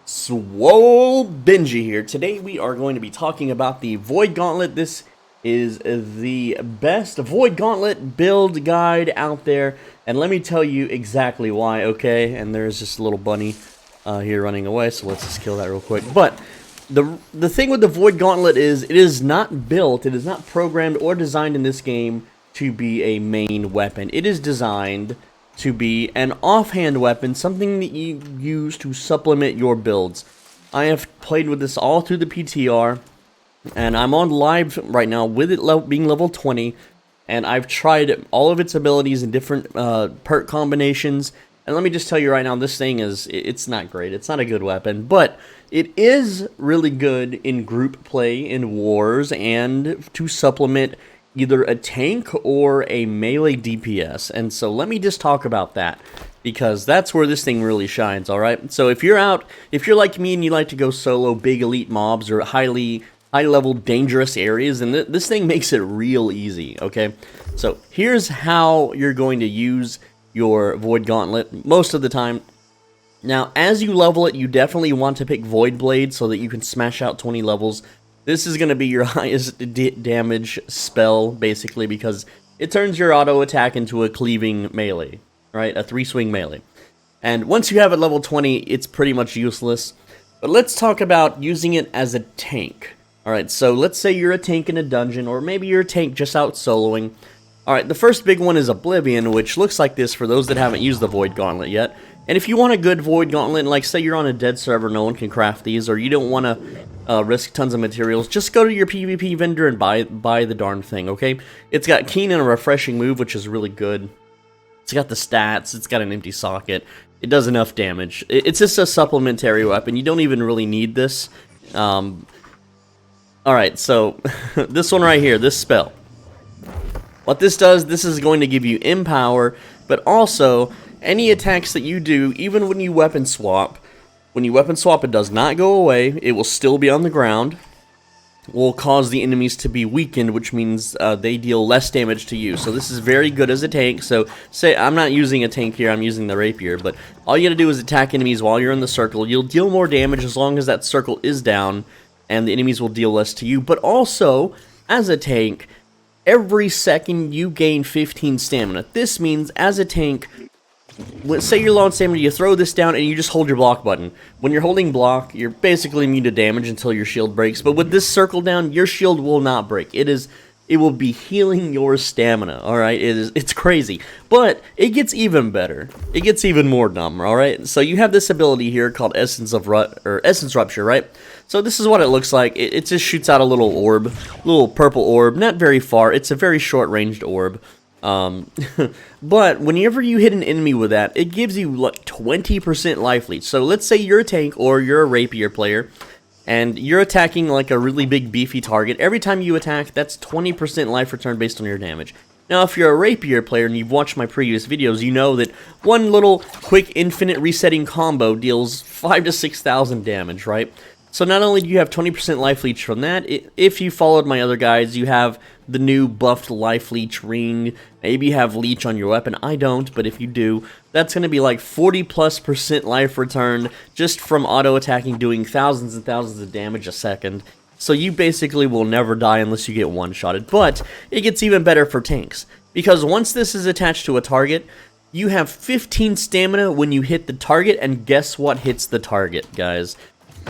SwoleBenji here. Today we are going to be talking about the Void Gauntlet. This is the best Void Gauntlet build guide out there, and let me tell you exactly why, okay? And there's just a little bunny here running away, so let's just kill that real quick. But the thing with the Void Gauntlet is it is not built, it is not programmed or designed in this game to be a main weapon. It is designed to be an offhand weapon, something that you use to supplement your builds. I have played with this all through the PTR, and I'm on live right now with it being level 20, and I've tried all of its abilities and different perk combinations, and let me just tell you right now, this thing it's not great. It's not a good weapon, but it is really good in group play, in wars, and to supplement either a tank or a melee DPS. And so let me just talk about that, because that's where this thing really shines, alright? So if you're like me and you like to go solo big elite mobs or high level dangerous areas, and this thing makes it real easy, okay? So here's how you're going to use your Void Gauntlet most of the time. Now, as you level it, you definitely want to pick Void Blade so that you can smash out 20 levels. This is going to be your highest damage spell, basically, because it turns your auto attack into a cleaving melee, right? A 3-swing melee. And once you have it level 20, it's pretty much useless. But let's talk about using it as a tank. Alright, so let's say you're a tank in a dungeon, or maybe you're a tank just out soloing. Alright, the first big one is Oblivion, which looks like this for those that haven't used the Void Gauntlet yet. And if you want a good Void Gauntlet, like say you're on a dead server, no one can craft these, or you don't want to risk tons of materials, just go to your PvP vendor and buy the darn thing, okay? It's got Keen and a refreshing move, which is really good. It's got the stats, it's got an empty socket, it does enough damage. It's just a supplementary weapon, you don't even really need this. Alright, so this one right here, this spell. What this does, this is going to give you Empower, but also any attacks that you do, even when you weapon swap, it does not go away, it will still be on the ground, will cause the enemies to be weakened, which means they deal less damage to you. So this is very good as a tank. So say, I'm not using a tank here, I'm using the rapier, but all you gotta do is attack enemies while you're in the circle. You'll deal more damage as long as that circle is down, and the enemies will deal less to you. But also, as a tank, every second you gain 15 stamina. This means, as a tank, let's say you're low on stamina, you throw this down and you just hold your block button. When you're holding block, you're basically immune to damage until your shield breaks, but with this circle down, your shield will not break. It will be healing your stamina, alright? It's crazy. But it gets even better. It gets even more dumb, alright? So you have this ability here called Essence Rupture, right? So this is what it looks like. It just shoots out a little orb, little purple orb, not very far. It's a very short-ranged orb. But whenever you hit an enemy with that, it gives you like 20% life leech. So let's say you're a tank or you're a rapier player, and you're attacking like a really big beefy target. Every time you attack, that's 20% life return based on your damage. Now, if you're a rapier player and you've watched my previous videos, you know that one little quick infinite resetting combo deals 5,000 to 6,000 damage, right? So not only do you have 20% life leech from that, if you followed my other guides, you have the new buffed life leech ring. Maybe you have leech on your weapon. I don't, but if you do, that's going to be like 40+% life return just from auto-attacking, doing thousands and thousands of damage a second. So you basically will never die unless you get one-shotted. But it gets even better for tanks, because once this is attached to a target, you have 15 stamina when you hit the target, and guess what hits the target, guys?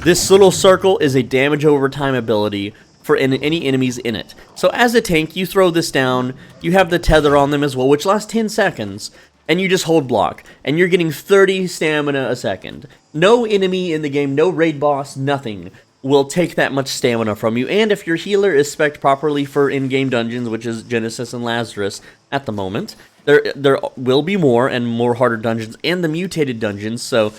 This little circle is a damage over time ability for any enemies in it. So as a tank, you throw this down, you have the tether on them as well, which lasts 10 seconds, and you just hold block, and you're getting 30 stamina a second. No enemy in the game, no raid boss, nothing will take that much stamina from you, and if your healer is spec'd properly for in-game dungeons, which is Genesis and Lazarus at the moment, there will be more and more harder dungeons, and the mutated dungeons, so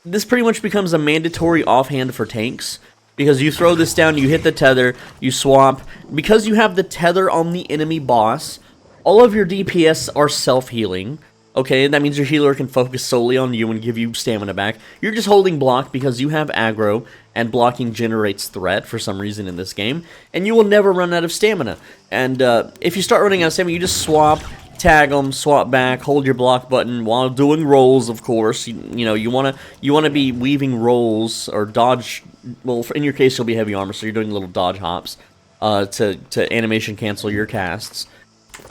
this pretty much becomes a mandatory offhand for tanks, because you throw this down, you hit the tether, you swap. Because you have the tether on the enemy boss, all of your DPS are self-healing. Okay, that means your healer can focus solely on you and give you stamina back. You're just holding block because you have aggro, and blocking generates threat for some reason in this game, and you will never run out of stamina. And if you start running out of stamina, you just swap, tag them, swap back, hold your block button while doing rolls, of course. You know, you wanna be weaving rolls or dodge. Well, in your case, you'll be heavy armor, so you're doing little dodge hops to animation cancel your casts.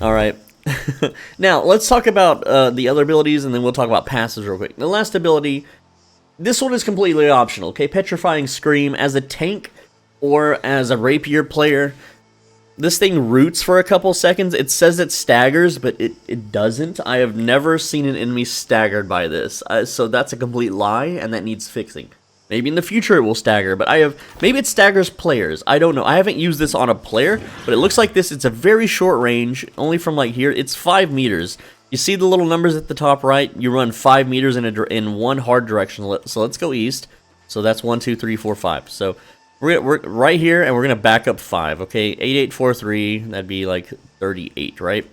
All right. Now let's talk about the other abilities, and then we'll talk about passives real quick. The last ability, this one is completely optional. Okay, Petrifying Scream as a tank or as a rapier player. This thing roots for a couple seconds. It says it staggers, but it doesn't. I have never seen an enemy staggered by this. So that's a complete lie, and that needs fixing. Maybe in the future it will stagger, but maybe it staggers players. I don't know. I haven't used this on a player, but it looks like this. It's a very short range, only from like here. It's 5 meters. You see the little numbers at the top right? You run 5 meters in one hard direction. So let's go east. So that's 1, 2, 3, 4, 5. So we're right here, and we're gonna back up 5. Okay, 8, 8, 4, 3. That'd be like 38, right?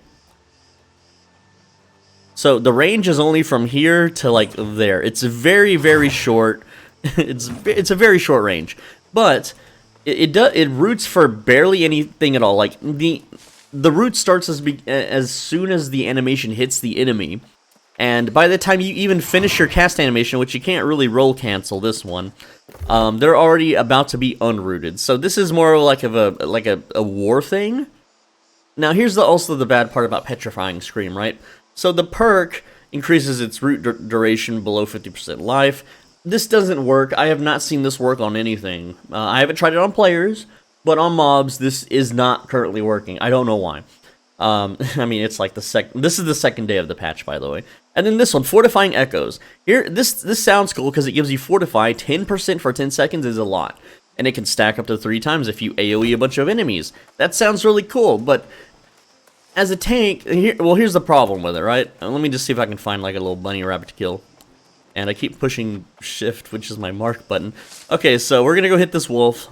So the range is only from here to like there. It's very, very short. it's a very short range, but it roots for barely anything at all. Like the root starts as soon as the animation hits the enemy, and by the time you even finish your cast animation, which you can't really roll cancel this one, they're already about to be unrooted. So this is more like a war thing. Now here's also the bad part about Petrifying Scream, right? So the perk increases its root duration below 50% life. This doesn't work. I have not seen this work on anything. I haven't tried it on players, but on mobs, this is not currently working. I don't know why. I mean, it's like this is the second day of the patch, by the way. And then this one, Fortifying Echoes. Here, this sounds cool because it gives you Fortify. 10% for 10 seconds is a lot. And it can stack up to 3 times if you AoE a bunch of enemies. That sounds really cool, but as a tank, here's the problem with it, right? Let me just see if I can find like a little bunny rabbit to kill. And I keep pushing shift, which is my mark button. Okay, so we're gonna go hit this wolf,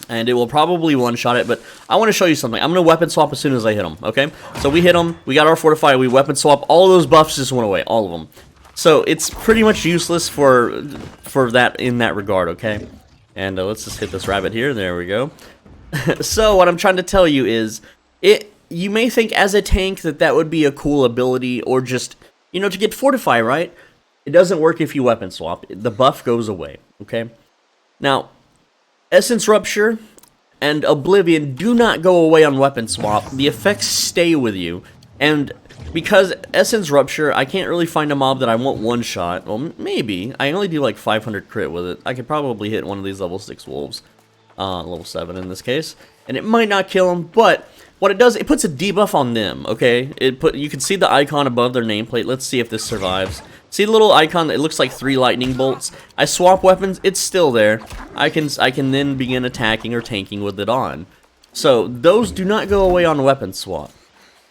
and it will probably one-shot it, but I want to show you something. I'm gonna weapon swap as soon as I hit him, okay? So we hit him, we got our Fortify, we weapon swap, all those buffs just went away, all of them. So it's pretty much useless for that in that regard, okay? And let's just hit this rabbit here, there we go. So what I'm trying to tell you is, you may think as a tank that would be a cool ability, or just, you know, to get Fortify, right? It doesn't work if you weapon swap. The buff goes away, okay? Now, Essence Rupture and Oblivion do not go away on weapon swap. The effects stay with you. And because Essence Rupture, I can't really find a mob that I want one-shot. Well, maybe. I only do like 500 crit with it. I could probably hit one of these level 6 wolves. Level 7 in this case. And it might not kill them, but what it does, it puts a debuff on them, okay? You can see the icon above their nameplate. Let's see if this survives. See the little icon? It looks like 3 lightning bolts. I swap weapons, it's still there. I can then begin attacking or tanking with it on. So those do not go away on weapon swap.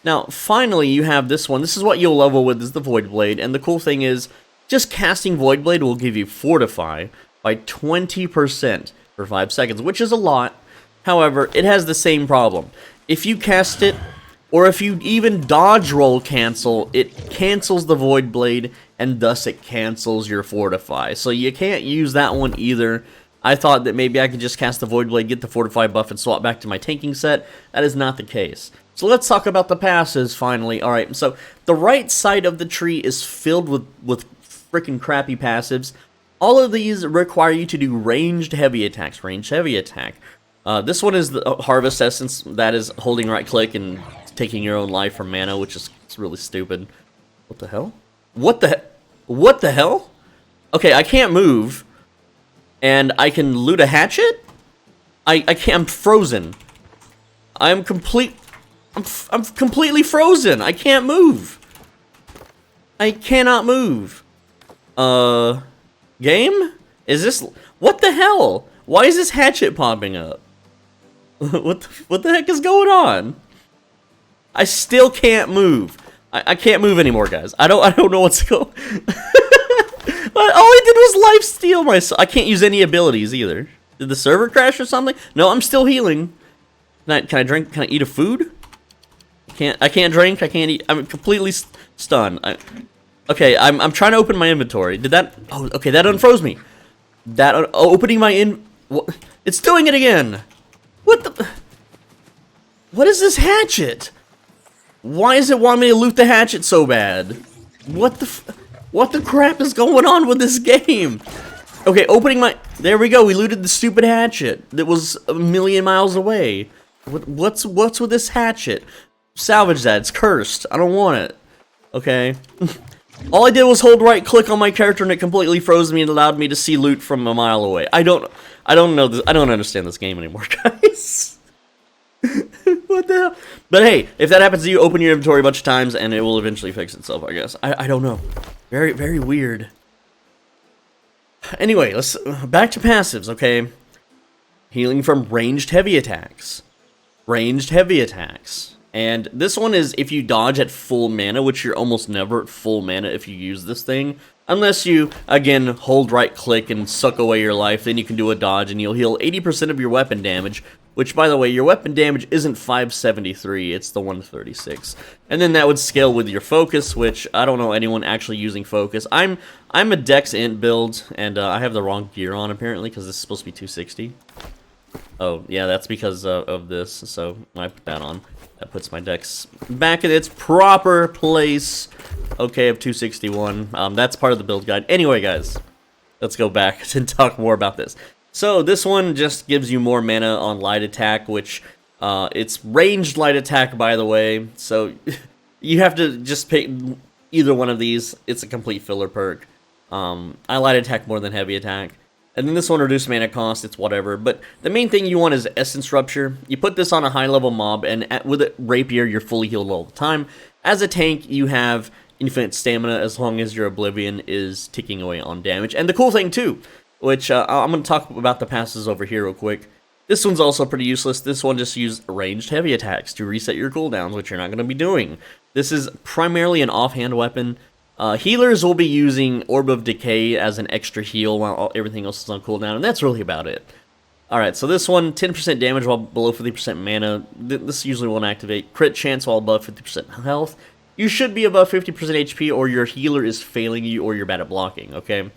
Now, finally, you have this one. This is what you'll level with, is the Void Blade. And the cool thing is, just casting Void Blade will give you Fortify by 20% for 5 seconds, which is a lot. However, it has the same problem. If you cast it, or if you even dodge roll cancel, it cancels the Void Blade, and thus it cancels your Fortify. So you can't use that one either. I thought that maybe I could just cast the Void Blade, get the Fortify buff, and swap back to my tanking set. That is not the case. So let's talk about the passives finally. Alright, so the right side of the tree is filled with freaking crappy passives. All of these require you to do ranged heavy attacks. Ranged heavy attack. This one is the Harvest Essence. That is holding right click and taking your own life from mana, which is really stupid. What the hell? What the hell? Okay, I can't move. And I can loot a hatchet? I can't, I'm frozen. I'm completely frozen. I can't move. I cannot move. Game? Is this, what the hell? Why is this hatchet popping up? What the heck is going on? I still can't move. I can't move anymore, guys. I don't know what's going. All I did was lifesteal myself. I can't use any abilities either. Did the server crash or something? No, I'm still healing. Can I drink? Can I eat a food? I can't drink. I can't eat. I'm completely stunned. Okay, I'm trying to open my inventory. Did that? Oh, okay, that unfroze me. That opening my what? It's doing it again. What the? What is this hatchet? Why does it want me to loot the hatchet so bad? What the crap is going on with this game? Okay, opening my... There we go, we looted the stupid hatchet that was a million miles away. What's with this hatchet? Salvage that, it's cursed. I don't want it. Okay. All I did was hold right click on my character and it completely froze me and allowed me to see loot from a mile away. I don't know this, I don't understand this game anymore, guys. What the hell? But hey, if that happens to you, open your inventory a bunch of times and it will eventually fix itself, I guess. I don't know. Very, very weird. Anyway, let's back to passives, okay? Healing from ranged heavy attacks. Ranged heavy attacks. And this one is if you dodge at full mana, which you're almost never at full mana if you use this thing. Unless you, again, hold right click and suck away your life, then you can do a dodge and you'll heal 80% of your weapon damage. Which, by the way, your weapon damage isn't 573, it's the 136. And then that would scale with your focus, which I don't know anyone actually using focus. I'm a Dex Int build, and I have the wrong gear on apparently, because this is supposed to be 260. Oh, yeah, that's because of this, so when I put that on, that puts my Dex back in its proper place. Okay, of 261. That's part of the build guide. Anyway, guys, let's go back and talk more about this. So this one just gives you more mana on light attack, which it's ranged light attack, by the way. So you have to just pick either one of these. It's a complete filler perk. I light attack more than heavy attack. And then this one reduced mana cost, it's whatever. But the main thing you want is Essence Rupture. You put this on a high level mob, and with a Rapier, you're fully healed all the time. As a tank, you have infinite stamina as long as your Oblivion is ticking away on damage. And the cool thing too, which I'm going to talk about the passes over here real quick. This one's also pretty useless. This one just uses ranged heavy attacks to reset your cooldowns, which you're not going to be doing. This is primarily an offhand weapon. Healers will be using Orb of Decay as an extra heal while everything else is on cooldown, and that's really about it. Alright, so this one, 10% damage while below 50% mana. This usually won't activate. Crit chance while above 50% health. You should be above 50% HP, or your healer is failing you, or you're bad at blocking, okay?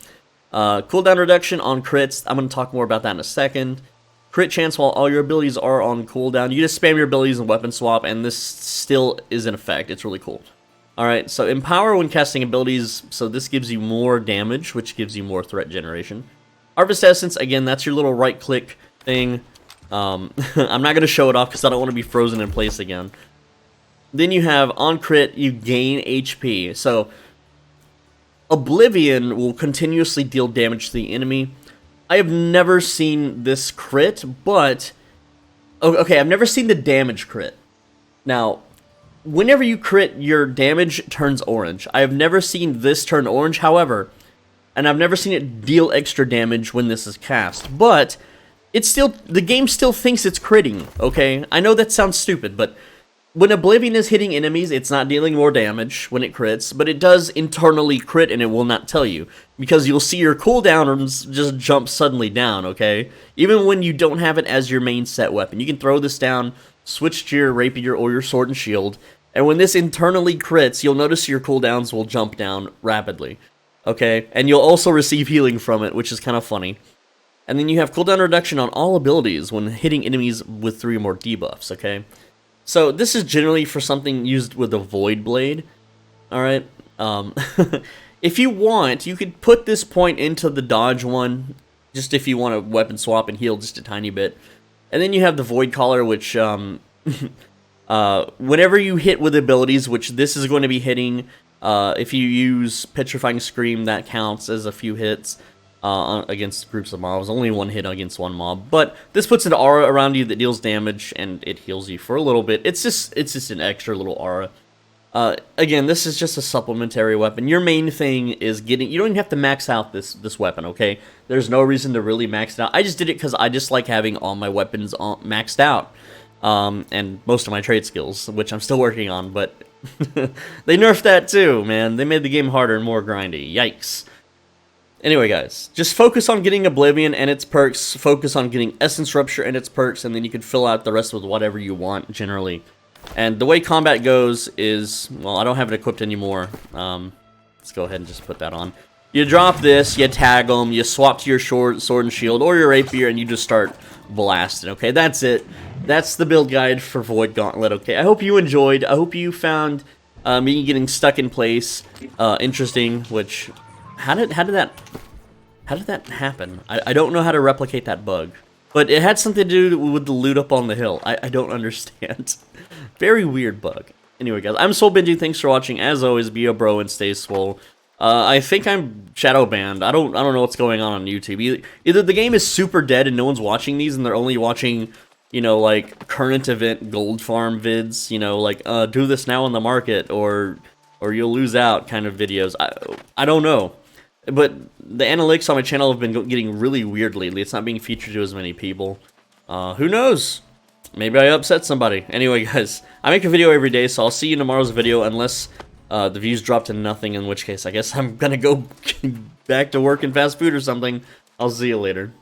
Cooldown reduction on crits. I'm going to talk more about that in a second. Crit chance while all your abilities are on cooldown. You just spam your abilities and weapon swap, and this still is in effect. It's really cool. Alright, so Empower when casting abilities, so this gives you more damage, which gives you more threat generation. Harvest Essence, again, that's your little right-click thing. I'm not going to show it off because I don't want to be frozen in place again. Then you have, on crit, you gain HP. So, Oblivion will continuously deal damage to the enemy. I have never seen this crit, but... Okay, I've never seen the damage crit. Now... Whenever you crit, your damage turns orange. I have never seen this turn orange, however, and I've never seen it deal extra damage when this is cast. But it's still, the game still thinks it's critting, okay? I know that sounds stupid, but when Oblivion is hitting enemies, it's not dealing more damage when it crits, but it does internally crit and it will not tell you, because you'll see your cooldowns just jump suddenly down, okay? Even when you don't have it as your main set weapon. You can throw this down, switch to your Rapier or your Sword and Shield, and when this internally crits, you'll notice your cooldowns will jump down rapidly, okay? And you'll also receive healing from it, which is kind of funny. And then you have cooldown reduction on all abilities when hitting enemies with 3 or more debuffs, okay? So this is generally for something used with a Void Blade, alright? If you want, you could put this point into the dodge one, just if you want to weapon swap and heal just a tiny bit. And then you have the Void Collar, which, whenever you hit with abilities, which this is going to be hitting, if you use Petrifying Scream, that counts as a few hits against groups of mobs. Only one hit against one mob. But this puts an aura around you that deals damage, and it heals you for a little bit. It's just an extra little aura. Again, this is just a supplementary weapon. Your main thing is getting... You don't even have to max out this weapon, okay? There's no reason to really max it out. I just did it because I just like having all my weapons maxed out. And most of my trade skills, which I'm still working on, but... they nerfed that too, man. They made the game harder and more grindy. Yikes. Anyway, guys, just focus on getting Oblivion and its perks, focus on getting Essence Rupture and its perks, and then you can fill out the rest with whatever you want, generally. And the way combat goes is, well, I don't have it equipped anymore. Let's go ahead and just put that on. You drop this, you tag them, you swap to your sword and shield or your rapier, and you just start blasting, okay? That's it. that's the build guide for Void Gauntlet, okay? I hope you enjoyed. I hope you found me getting stuck in place interesting, which... How did that happen? I don't know how to replicate that bug. But it had something to do with the loot up on the hill. I don't understand. Very weird bug. Anyway, guys, I'm SwoleBenji. Thanks for watching. As always, be a bro and stay swole. I think I'm shadow banned. I don't know what's going on YouTube. Either the game is super dead and no one's watching these, and they're only watching, you know, like current event gold farm vids. You know, like do this now on the market, or you'll lose out kind of videos. I don't know. But the analytics on my channel have been getting really weird lately. It's not being featured to as many people. Who knows? Maybe I upset somebody. Anyway, guys, I make a video every day, so I'll see you in tomorrow's video unless the views drop to nothing, in which case I guess I'm gonna go back to work in fast food or something. I'll see you later.